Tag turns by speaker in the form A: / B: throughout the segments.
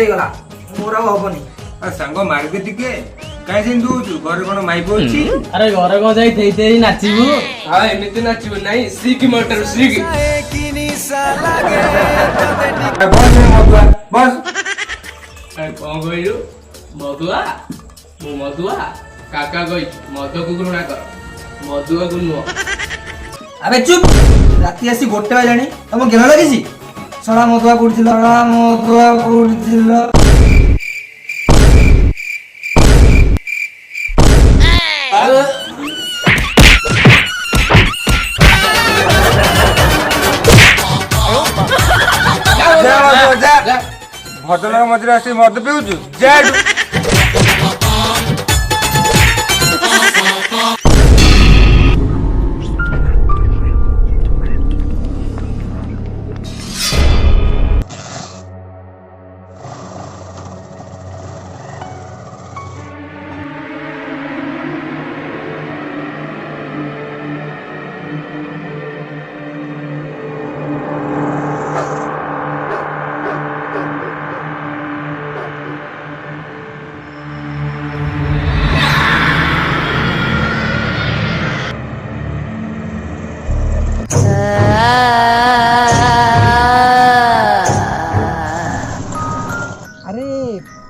A: ହେଇଗଲା मोर अब हबनी
B: सांग मार्गे टिके काहे सेन दूचु घर कोन माइक अछि
C: अरे घर को जाई थेई थेई नाचिबू
D: हां एमिति नाचिबू नाही सिक मोटर सिक
B: बस मधुआ बस
D: अरे कोन गइलु मधुआ मु मधुआ काका गई मधु को घृणा कर मधुआ को नुआ
A: अबे चुप राती आसी गोटे बाजाणी तुम गेल लगिसी सड़ा मधुआ पुडथिल
B: भद्रक मझे आसी मद पिउछु जा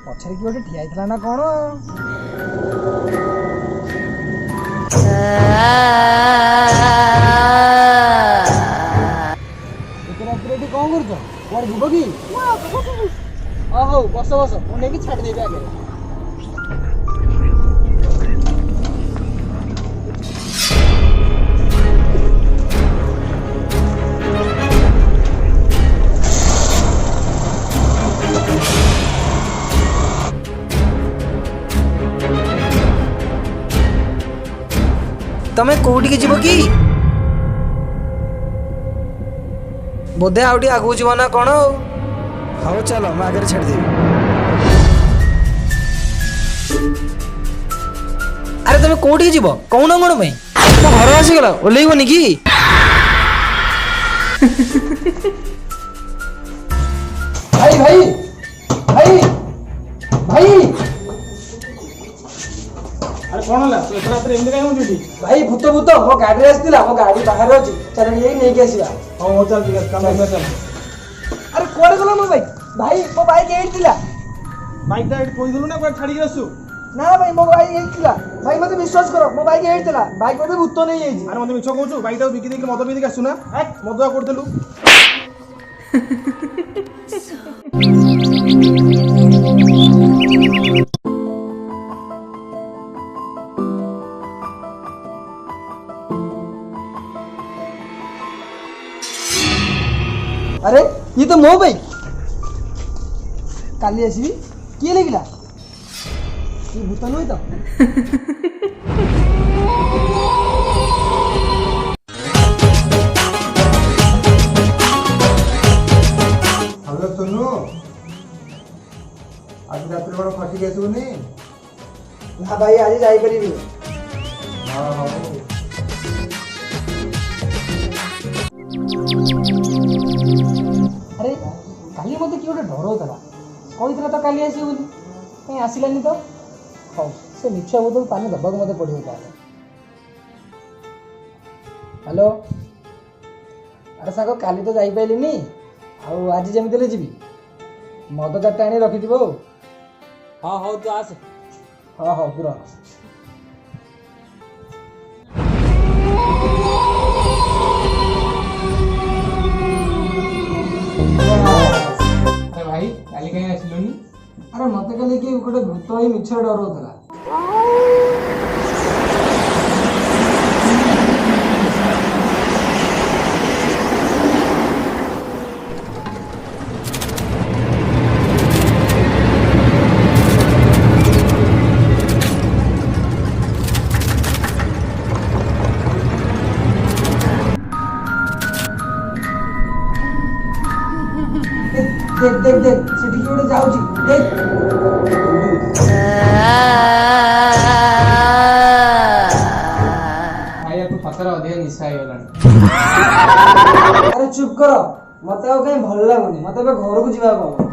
A: पछरे कि गोटे ठिया हैतला ना कोन रात्रि कौन कर कुआर जीव कि हौ बस बस मुझे छाड़ देवी आगे तमें कौटी जीव कि बोधे आउटी आगू जीव ना कौन हाँ चलो मैं आगे छाड़देवी अरे तमें कौटी जीव कौन कौन पे मो घर आसीगला ओल्लैबनी कि भाई भाई भाई भाई
C: अरे कौन होला तो एथरा पर एमदे काई होजुटी
A: भाई भूत भूत मो गाड़ी आसीला मो गाड़ी बाहर अछि चल ये नहीं के आसीबा
C: हां चल ठीक है काम कर चल
A: अरे कोड़े गला मो बाइक भाई मो बाइक एट थिला
C: बाइक दा एट कोइ देलु ना कोइ छाड़ी के आसु
A: ना भाई मो बाइक एट थिला भाई मते विश्वास करो मो बाइक एट थिला बाइक मते भूत नहीं आइजी
C: अरे मते मिछो कहू बाइक दा बिकी देख मद पी देख आसु ना मदुआ करदेलु
A: अरे ये तो मो बाइक काली आसीबी किए लगिला ये भूत नहीं तो
B: हेलो सुनो आज रात्रि बड़ फसी के सुनी
A: ना भाई आज जाई परिबी
B: हां हां
A: अरे काली मते कि गोटे डर होतला कहितला तो काली आसी बोली कहीं आसिलानी तो हौ से मिछा बोतल पानी दबाक मते पड़ियो ताले हेलो अरे सागो काली तो जाई पाइलिनी आउ आज जेमिति ले जीवी मद चारटा आनी रखि दिबो
C: हां हां तू आस
A: हां हां पूरा
D: अरे भाई काली कहीं आसिलुनी
A: अरे मते कहले कि गोटे भूत ही मिछा डर होतला देख देख देख सेठी कि गोटे जाउची देख
D: भाई तू पतर अधिक निशा होगलानी
A: अरे चुप करो मते कहीं भल लगुनि मते घर को जीवा पड़ो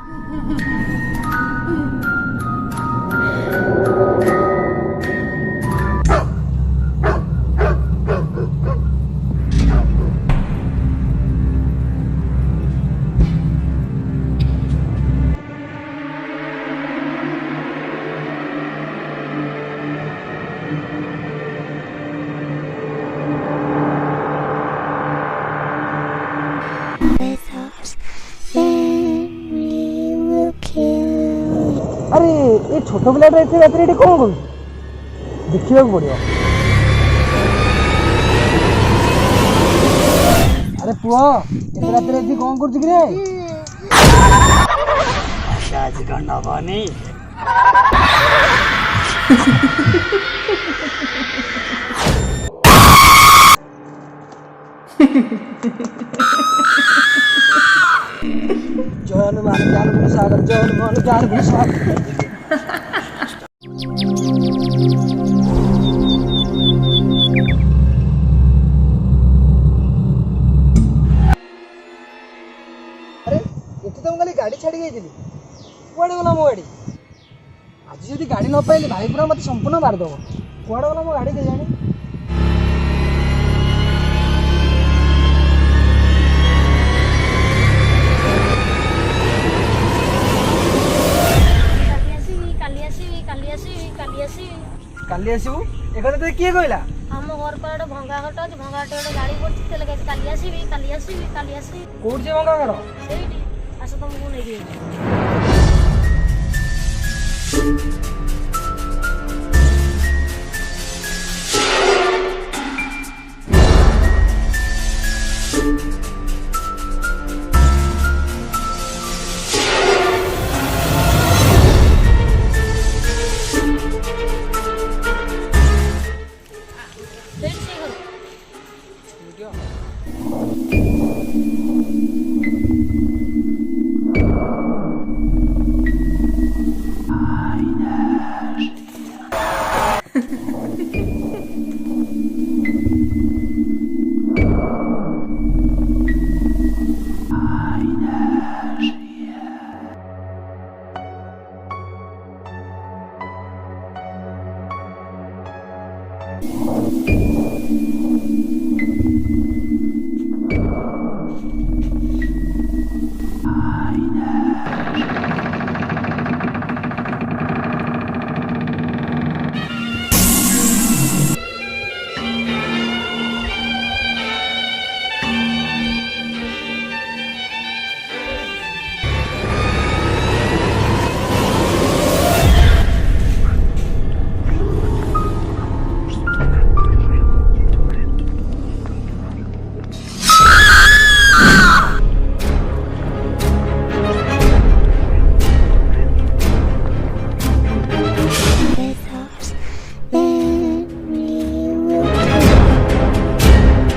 A: ये छोट पिलाटा एते रातिरे एठी कोन करू देखिବାକୁ पड़ियो। अरे पुओ एते रातिरे एठी कोन करछु कि रे? आज कौन नबनी जय हनुमान ज्ञान गुण सागर जय हनुमान ज्ञान गुण सागर। अरे ये तो मैं गाड़ी छाड़ी गई कुआड़े गला मो गाड़ी आज जब गाड़ी न पाइली भाई पूरा मत संपूर्ण मारदेव कुआड़े गला मो गाड़ी के जाने काली आसबू एक तो किए कहला
E: हम घर पर भंगा घट अच्छे भंगा घट गाड़ी पड़ी लगे काली आसबी काली आसबी काली आसबी
A: कौट जे भंगा घर
E: आस तुमको नहीं